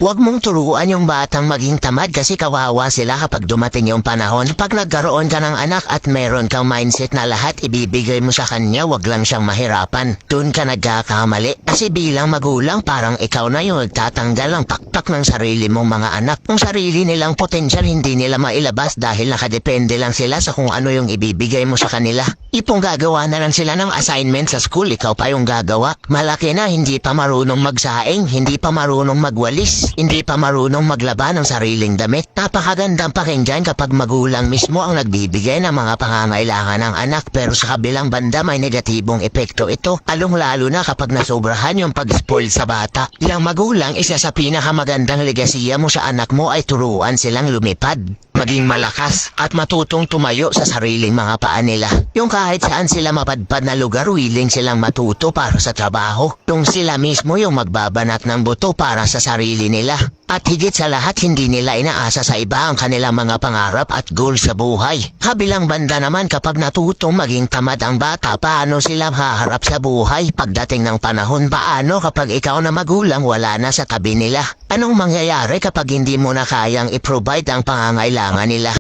Huwag mong turuan yung batang maging tamad kasi kawawa sila kapag dumating yung panahon. Pag nagkaroon ka ng anak at meron kang mindset na lahat ibibigay mo sa kanya, wag lang siyang mahirapan. Doon ka nagkakamali. Kasi bilang magulang, parang ikaw na yung tatanggal ang pakpak ng sarili mong mga anak. Kung sarili nilang potensyal hindi nila mailabas dahil nakadepende lang sila sa kung ano yung ibibigay mo sa kanila. Ipong gagawa na lang sila ng assignment sa school, ikaw pa yung gagawa. Malaki na, hindi pa marunong magsaing, hindi pa marunong magwalis, hindi pa marunong maglaba ng sariling damit. Napakagandang pakinggan kapag magulang mismo ang nagbibigay ng mga pangangailangan ng anak, pero sa kabilang banda may negatibong epekto ito, lalong-lalo na kapag nasobrahan yung pag-spoil sa bata. Yang magulang, isa sa pinakamagandang legasiya mo sa anak mo ay turuan silang lumipad, maging malakas, at matutong tumayo sa sariling mga paa nila. Yung kahit saan sila mapadpad na lugar, willing silang matuto para sa trabaho. Yung sila mismo yung magbabanat ng buto para sa sarili nila. At higit sa lahat, hindi nila inaasa sa iba ang kanilang mga pangarap at goal sa buhay. Kabilang banda naman, kapag natutong maging tamad ang bata, paano sila haharap sa buhay? Pagdating ng panahon, paano kapag ikaw na magulang wala na sa tabi nila? Anong mangyayari kapag hindi mo na kayang i-provide ang pangangailangan nila?